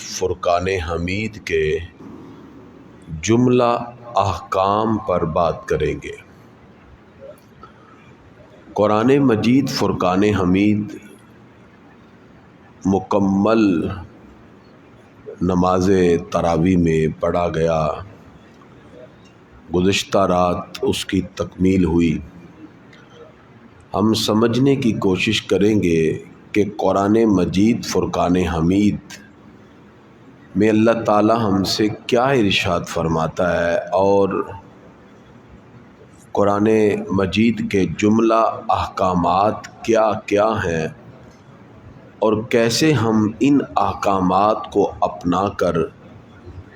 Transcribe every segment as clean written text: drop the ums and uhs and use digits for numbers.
فرقان حمید کے جملہ احکام پر بات کریں گے۔ قرآن مجید فرقان حمید مکمل نماز تراویح میں پڑھا گیا، گزشتہ رات اس کی تکمیل ہوئی۔ ہم سمجھنے کی کوشش کریں گے کہ قرآن مجید فرقان حمید میں اللہ تعالی ہم سے کیا ارشاد فرماتا ہے، اور قرآن مجید کے جملہ احکامات کیا کیا ہیں، اور کیسے ہم ان احکامات کو اپنا کر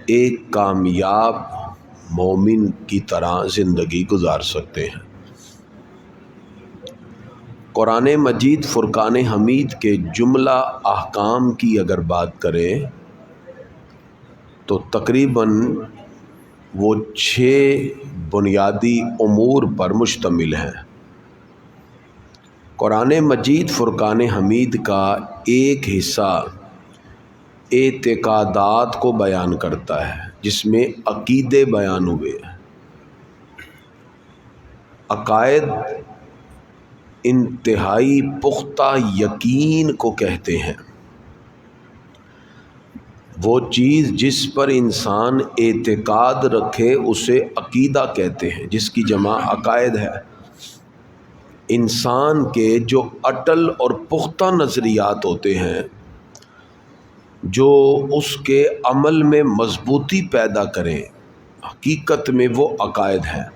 ایک کامیاب مومن کی طرح زندگی گزار سکتے ہیں۔ قرآن مجید فرقان حمید کے جملہ احکام کی اگر بات کریں تو تقریباً وہ 6 بنیادی امور پر مشتمل ہیں۔ قرآن مجید فرقان حمید کا ایک حصہ اعتقادات کو بیان کرتا ہے، جس میں عقیدے بیان ہوئے۔ عقائد انتہائی پختہ یقین کو کہتے ہیں، وہ چیز جس پر انسان اعتقاد رکھے اسے عقیدہ کہتے ہیں، جس کی جمع عقائد ہے۔ انسان کے جو اٹل اور پختہ نظریات ہوتے ہیں، جو اس کے عمل میں مضبوطی پیدا کریں، حقیقت میں وہ عقائد ہیں۔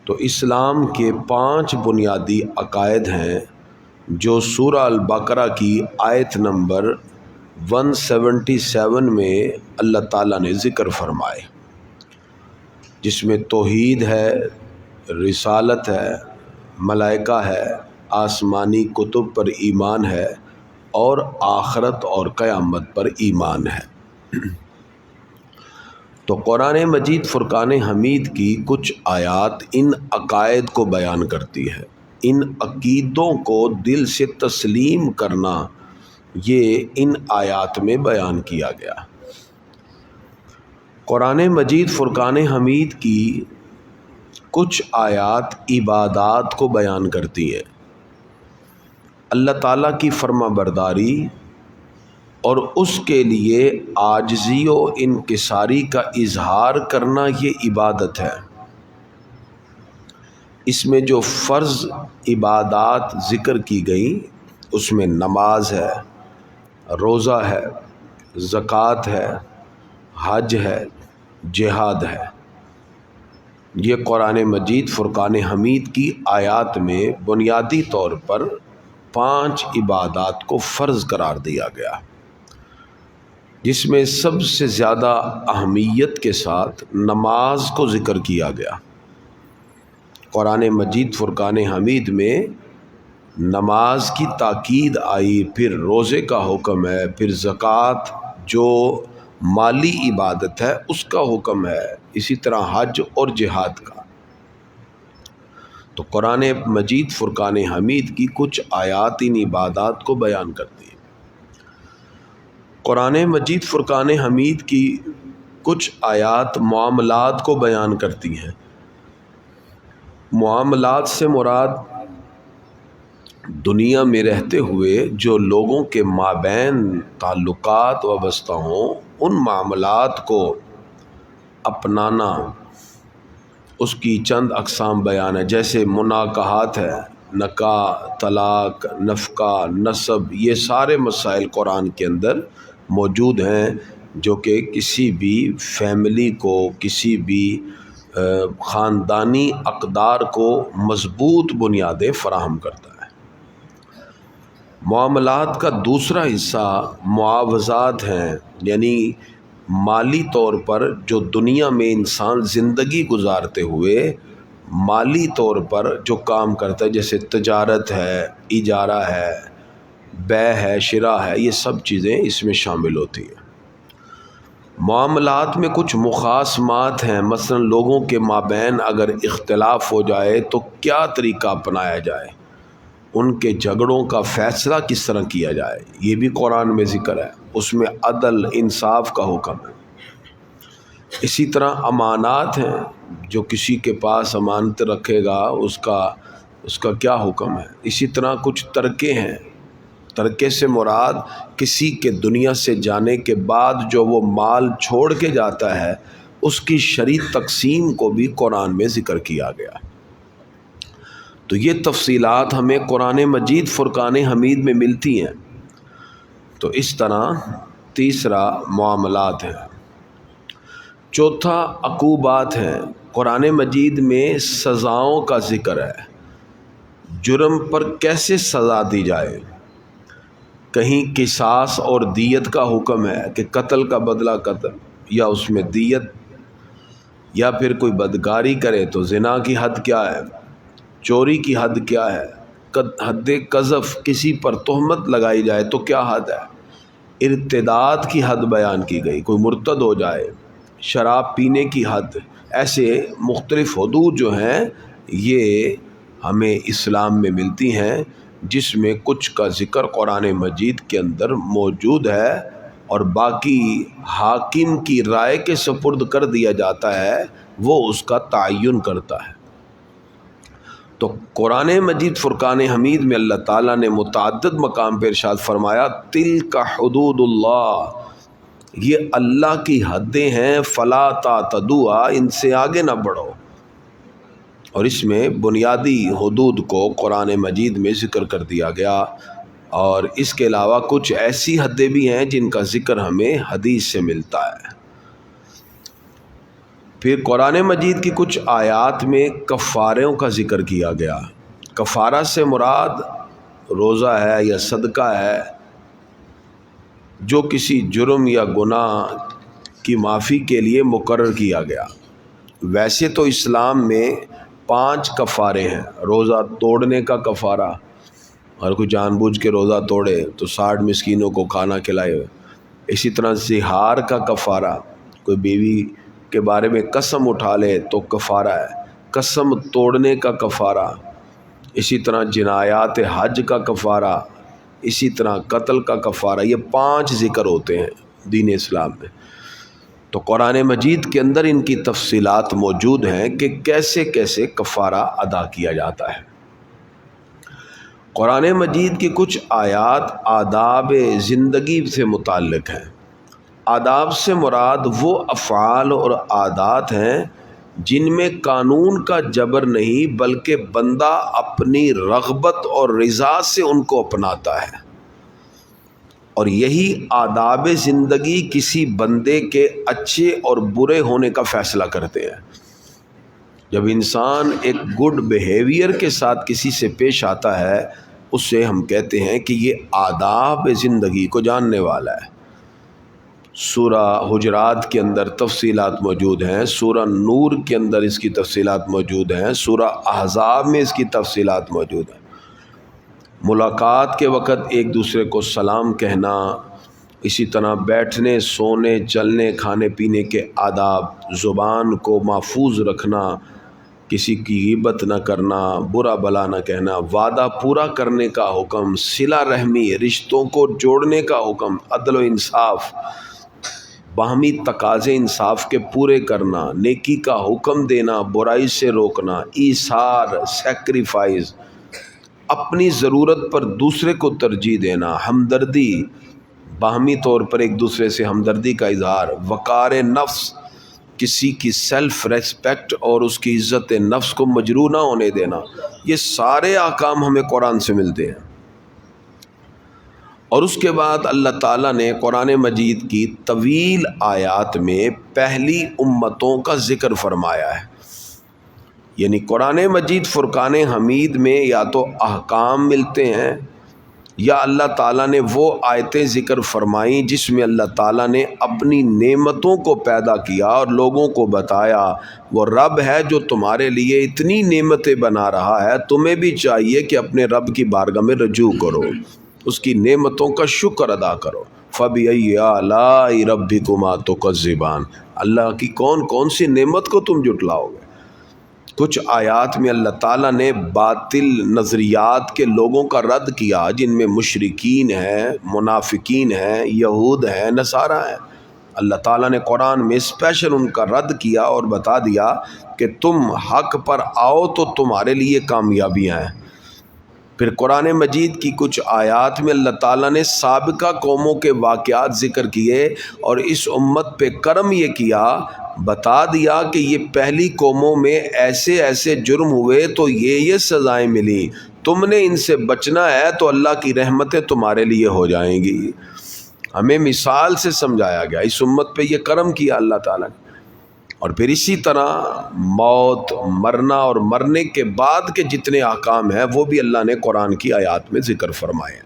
تو اسلام کے 5 بنیادی عقائد ہیں جو سورہ البقرہ کی آیت نمبر 177 میں اللہ تعالیٰ نے ذکر فرمائے، جس میں توحید ہے، رسالت ہے، ملائکہ ہے، آسمانی کتب پر ایمان ہے، اور آخرت اور قیامت پر ایمان ہے۔ تو قرآن مجید فرقان حمید کی کچھ آیات ان عقائد کو بیان کرتی ہے۔ ان عقیدوں کو دل سے تسلیم کرنا، یہ ان آیات میں بیان کیا گیا۔ قرآن مجید فرقان حمید کی کچھ آیات عبادات کو بیان کرتی ہے۔ اللہ تعالیٰ کی فرما برداری اور اس کے لیے عاجزی و انکساری کا اظہار کرنا، یہ عبادت ہے۔ اس میں جو فرض عبادات ذکر کی گئیں، اس میں نماز ہے، روزہ ہے، زکوٰۃ ہے، حج ہے، جہاد ہے۔ یہ قرآن مجید فرقان حمید کی آیات میں بنیادی طور پر 5 عبادات کو فرض قرار دیا گیا، جس میں سب سے زیادہ اہمیت کے ساتھ نماز کو ذکر کیا گیا۔ قرآن مجید فرقان حمید میں نماز کی تاکید آئی، پھر روزے کا حکم ہے، پھر زکوٰۃ جو مالی عبادت ہے اس کا حکم ہے، اسی طرح حج اور جہاد کا۔ تو قرآن مجید فرقان حمید کی کچھ آیات ان عبادات کو بیان کرتی ہیں۔ قرآن مجید فرقان حمید کی کچھ آیات معاملات کو بیان کرتی ہیں۔ معاملات سے مراد دنیا میں رہتے ہوئے جو لوگوں کے مابین تعلقات وابستہ ہوں، ان معاملات کو اپنانا، اس کی چند اقسام بیان ہے، جیسے مناکحات ہے، نکاح، طلاق، نفقہ، نسب، یہ سارے مسائل قرآن کے اندر موجود ہیں، جو کہ کسی بھی فیملی کو، کسی بھی خاندانی اقدار کو مضبوط بنیادیں فراہم کرتا ہے۔ معاملات کا دوسرا حصہ معاوضات ہیں، یعنی مالی طور پر جو دنیا میں انسان زندگی گزارتے ہوئے مالی طور پر جو کام کرتا ہے، جیسے تجارت ہے، اجارہ ہے، بیع ہے، شراء ہے، یہ سب چیزیں اس میں شامل ہوتی ہیں۔ معاملات میں کچھ مخاصمات ہیں، مثلا لوگوں کے مابین اگر اختلاف ہو جائے تو کیا طریقہ اپنایا جائے، ان کے جھگڑوں کا فیصلہ کس طرح کیا جائے، یہ بھی قرآن میں ذکر ہے، اس میں عدل انصاف کا حکم ہے۔ اسی طرح امانات ہیں، جو کسی کے پاس امانت رکھے گا اس کا کیا حکم ہے۔ اسی طرح کچھ ترکے ہیں، ترکے سے مراد کسی کے دنیا سے جانے کے بعد جو وہ مال چھوڑ کے جاتا ہے اس کی شرعی تقسیم کو بھی قرآن میں ذکر کیا گیا۔ تو یہ تفصیلات ہمیں قرآن مجید فرقان حمید میں ملتی ہیں۔ تو اس طرح تیسرا معاملات ہیں۔ چوتھا عقوبات ہیں۔ قرآن مجید میں سزاؤں کا ذکر ہے، جرم پر کیسے سزا دی جائے۔ کہیں قصاص اور دیت کا حکم ہے کہ قتل کا بدلہ قتل یا اس میں دیت، یا پھر کوئی بدکاری کرے تو زنا کی حد کیا ہے، چوری کی حد کیا ہے، حد قذف کسی پر تہمت لگائی جائے تو کیا حد ہے، ارتداد کی حد بیان کی گئی، کوئی مرتد ہو جائے، شراب پینے کی حد، ایسے مختلف حدود جو ہیں یہ ہمیں اسلام میں ملتی ہیں، جس میں کچھ کا ذکر قرآن مجید کے اندر موجود ہے اور باقی حاکم کی رائے کے سپرد کر دیا جاتا ہے، وہ اس کا تعین کرتا ہے۔ تو قرآن مجید فرقان حمید میں اللہ تعالیٰ نے متعدد مقام پہ ارشاد فرمایا تلک حدود اللہ، یہ اللہ کی حدیں ہیں، فلا تعتدوها، ان سے آگے نہ بڑھو۔ اور اس میں بنیادی حدود کو قرآن مجید میں ذکر کر دیا گیا، اور اس کے علاوہ کچھ ایسی حدیں بھی ہیں جن کا ذکر ہمیں حدیث سے ملتا ہے۔ پھر قرآن مجید کی کچھ آیات میں کفاروں کا ذکر کیا گیا۔ کفارہ سے مراد روزہ ہے یا صدقہ ہے جو کسی جرم یا گناہ کی معافی کے لیے مقرر کیا گیا۔ ویسے تو اسلام میں 5 کفارے ہیں۔ روزہ توڑنے کا کفارہ، اور کوئی جان بوجھ کے روزہ توڑے تو 60 مسکینوں کو کھانا کھلائے۔ اسی طرح زہار کا کفارہ، کوئی بیوی کے بارے میں قسم اٹھا لے تو کفارہ ہے، قسم توڑنے کا کفارہ۔ اسی طرح جنایات حج کا کفارہ، اسی طرح قتل کا کفارہ۔ یہ 5 ذکر ہوتے ہیں دین اسلام میں۔ تو قرآن مجید کے اندر ان کی تفصیلات موجود ہیں کہ کیسے کیسے کفارہ ادا کیا جاتا ہے۔ قرآن مجید کی کچھ آیات آداب زندگی سے متعلق ہیں۔ آداب سے مراد وہ افعال اور عادات ہیں جن میں قانون کا جبر نہیں بلکہ بندہ اپنی رغبت اور رضا سے ان کو اپناتا ہے، اور یہی آداب زندگی کسی بندے کے اچھے اور برے ہونے کا فیصلہ کرتے ہیں۔ جب انسان ایک گڈ بیہیویئر کے ساتھ کسی سے پیش آتا ہے اسے ہم کہتے ہیں کہ یہ آداب زندگی کو جاننے والا ہے۔ سورہ حجرات کے اندر تفصیلات موجود ہیں، سورہ نور کے اندر اس کی تفصیلات موجود ہیں، سورہ احزاب میں اس کی تفصیلات موجود ہیں۔ ملاقات کے وقت ایک دوسرے کو سلام کہنا، اسی طرح بیٹھنے، سونے، چلنے، کھانے پینے کے آداب، زبان کو محفوظ رکھنا، کسی کی غیبت نہ کرنا، برا بلا نہ کہنا، وعدہ پورا کرنے کا حکم، صلہ رحمی، رشتوں کو جوڑنے کا حکم، عدل و انصاف، باہمی تقاضے انصاف کے پورے کرنا، نیکی کا حکم دینا، برائی سے روکنا، ایثار، سیکریفائز، اپنی ضرورت پر دوسرے کو ترجیح دینا، ہمدردی، باہمی طور پر ایک دوسرے سے ہمدردی کا اظہار، وقار نفس، کسی کی سیلف ریسپیکٹ اور اس کی عزت نفس کو مجروح نہ ہونے دینا، یہ سارے احکام ہمیں قرآن سے ملتے ہیں۔ اور اس کے بعد اللہ تعالیٰ نے قرآن مجید کی طویل آیات میں پہلی امتوں کا ذکر فرمایا ہے۔ یعنی قرآن مجید فرقان حمید میں یا تو احکام ملتے ہیں یا اللہ تعالیٰ نے وہ آیتیں ذکر فرمائیں جس میں اللہ تعالیٰ نے اپنی نعمتوں کو پیدا کیا اور لوگوں کو بتایا وہ رب ہے جو تمہارے لیے اتنی نعمتیں بنا رہا ہے، تمہیں بھی چاہیے کہ اپنے رب کی بارگاہ میں رجوع کرو، اس کی نعمتوں کا شکر ادا کرو۔ فَبِأَيِّ آلَاءِ رَبِّكُمَا تُكَذِّبَانِ، اللہ کی کون کون سی نعمت کو تم جھٹلاؤ گے۔ کچھ آیات میں اللہ تعالیٰ نے باطل نظریات کے لوگوں کا رد کیا، جن میں مشرکین ہیں، منافقین ہیں، یہود ہیں، نصارہ ہیں۔ اللہ تعالیٰ نے قرآن میں اسپیشل ان کا رد کیا اور بتا دیا کہ تم حق پر آؤ تو تمہارے لیے کامیابیاں ہیں۔ پھر قرآن مجید کی کچھ آیات میں اللہ تعالیٰ نے سابقہ قوموں کے واقعات ذکر کیے اور اس امت پہ کرم یہ کیا، بتا دیا کہ یہ پہلی قوموں میں ایسے ایسے جرم ہوئے تو یہ سزائیں ملی، تم نے ان سے بچنا ہے تو اللہ کی رحمتیں تمہارے لیے ہو جائیں گی۔ ہمیں مثال سے سمجھایا گیا، اس امت پہ یہ کرم کیا اللہ تعالیٰ نے۔ اور پھر اسی طرح موت، مرنا اور مرنے کے بعد کے جتنے احکام ہیں وہ بھی اللہ نے قرآن کی آیات میں ذکر فرمائے۔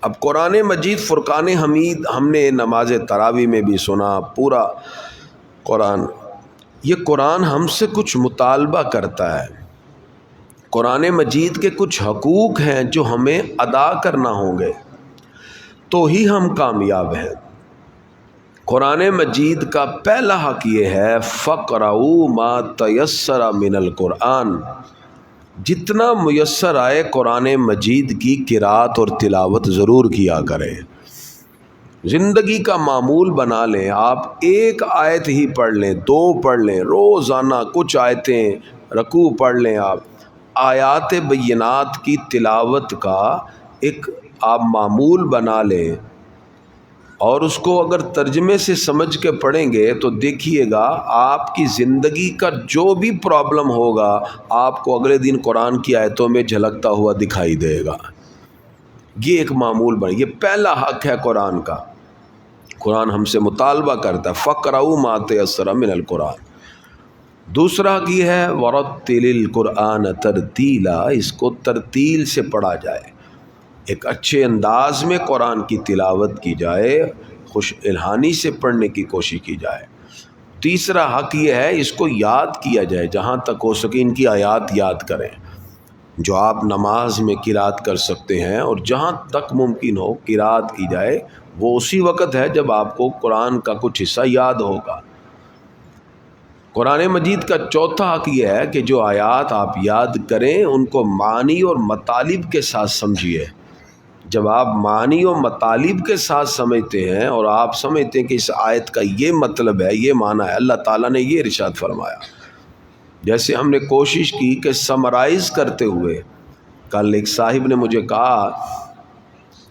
اب قرآن مجید فرقان حمید ہم نے نماز تراویح میں بھی سنا، پورا قرآن، یہ قرآن ہم سے کچھ مطالبہ کرتا ہے۔ قرآن مجید کے کچھ حقوق ہیں جو ہمیں ادا کرنا ہوں گے تو ہی ہم کامیاب ہیں۔ قرآن مجید کا پہلا حق یہ ہے فَقْرَؤُوا مَا تَيَسَّرَ مِنَ الْقُرْآنِ، جتنا میسر آئے قرآن مجید کی قرأت اور تلاوت ضرور کیا کریں۔ زندگی کا معمول بنا لیں، آپ ایک آیت ہی پڑھ لیں، 2 پڑھ لیں، روزانہ کچھ آیتیں رکوع پڑھ لیں۔ آپ آیات بینات کی تلاوت کا ایک آپ معمول بنا لیں اور اس کو اگر ترجمے سے سمجھ کے پڑھیں گے تو دیکھیے گا آپ کی زندگی کا جو بھی پرابلم ہوگا آپ کو اگلے دن قرآن کی آیتوں میں جھلکتا ہوا دکھائی دے گا۔ یہ ایک معمول بنے، یہ پہلا حق ہے قرآن کا۔ قرآن ہم سے مطالبہ کرتا ہے فَقْرَؤُوا مَا تَيَسَّرَ مِنَ الْقُرْآنِ۔ دوسرا حق یہ ہے وَرَتِّلِ الْقُرْآنَ تَرْتِيلًا، اس کو ترتیل سے پڑھا جائے، ایک اچھے انداز میں قرآن کی تلاوت کی جائے، خوش الہانی سے پڑھنے کی کوشش کی جائے۔ تیسرا حق یہ ہے اس کو یاد کیا جائے، جہاں تک ہو سکے ان کی آیات یاد کریں، جو آپ نماز میں قرأت کر سکتے ہیں، اور جہاں تک ممکن ہو قرأت کی جائے۔ وہ اسی وقت ہے جب آپ کو قرآن کا کچھ حصہ یاد ہوگا۔ قرآن مجید کا چوتھا حق یہ ہے کہ جو آیات آپ یاد کریں ان کو معنی اور مطالب کے ساتھ سمجھیے۔ جب آپ معنی و مطالب کے ساتھ سمجھتے ہیں اور آپ سمجھتے ہیں کہ اس آیت کا یہ مطلب ہے، یہ معنی ہے، اللہ تعالیٰ نے یہ ارشاد فرمایا، جیسے ہم نے کوشش کی کہ سمرائز کرتے ہوئے، کل ایک صاحب نے مجھے کہا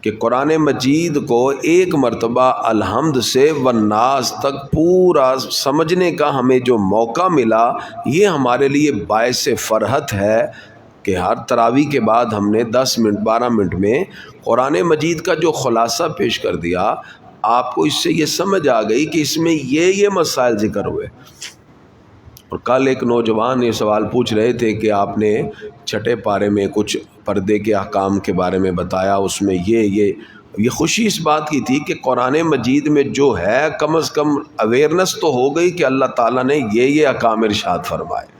کہ قرآن مجید کو ایک مرتبہ الحمد سے والناس تک پورا سمجھنے کا ہمیں جو موقع ملا، یہ ہمارے لیے باعث فرحت ہے کہ ہر تراویح کے بعد ہم نے 10 منٹ 12 منٹ میں قرآن مجید کا جو خلاصہ پیش کر دیا، آپ کو اس سے یہ سمجھ آ گئی کہ اس میں یہ مسائل ذکر ہوئے۔ اور کل ایک نوجوان یہ سوال پوچھ رہے تھے کہ آپ نے چھٹے پارے میں کچھ پردے کے احکام کے بارے میں بتایا، اس میں یہ خوشی اس بات کی تھی کہ قرآن مجید میں جو ہے کم از کم اویئرنس تو ہو گئی کہ اللہ تعالیٰ نے یہ احکام ارشاد فرمائے۔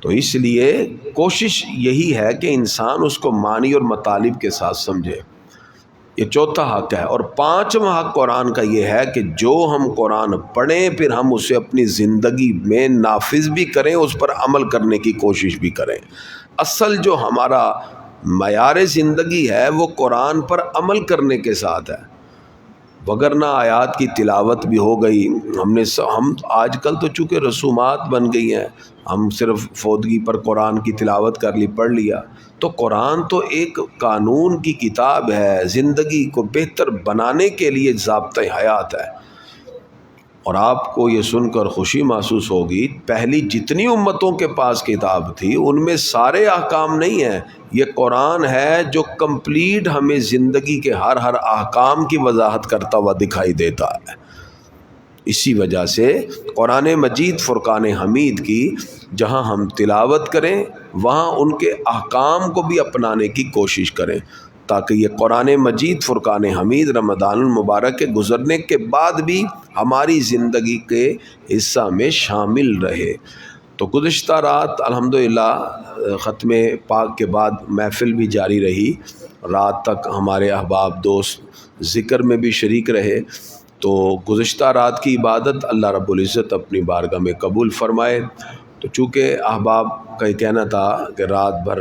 تو اس لیے کوشش یہی ہے کہ انسان اس کو معنی اور مطالب کے ساتھ سمجھے، یہ چوتھا حق ہے۔ اور پانچواں حق قرآن کا یہ ہے کہ جو ہم قرآن پڑھیں پھر ہم اسے اپنی زندگی میں نافذ بھی کریں، اس پر عمل کرنے کی کوشش بھی کریں۔ اصل جو ہمارا معیار زندگی ہے وہ قرآن پر عمل کرنے کے ساتھ ہے، وگرنہ آیات کی تلاوت بھی ہو گئی، ہم آج کل تو چونکہ رسومات بن گئی ہیں، ہم صرف فوتگی پر قرآن کی تلاوت کر لی، پڑھ لیا۔ تو قرآن تو ایک قانون کی کتاب ہے، زندگی کو بہتر بنانے کے لیے ضابطۂ حیات ہے۔ اور آپ کو یہ سن کر خوشی محسوس ہوگی، پہلی جتنی امتوں کے پاس کتاب تھی ان میں سارے احکام نہیں ہیں، یہ قرآن ہے جو کمپلیٹ ہمیں زندگی کے ہر احکام کی وضاحت کرتا ہوا دکھائی دیتا ہے۔ اسی وجہ سے قرآن مجید فرقان حمید کی جہاں ہم تلاوت کریں وہاں ان کے احکام کو بھی اپنانے کی کوشش کریں، تاکہ یہ قرآن مجید فرقان حمید رمضان المبارک کے گزرنے کے بعد بھی ہماری زندگی کے حصہ میں شامل رہے۔ تو گزشتہ رات الحمدللہ ختم پاک کے بعد محفل بھی جاری رہی، رات تک ہمارے احباب دوست ذکر میں بھی شریک رہے۔ تو گزشتہ رات کی عبادت اللہ رب العزت اپنی بارگاہ میں قبول فرمائے۔ تو چونکہ احباب کا یہ کہنا تھا کہ رات بھر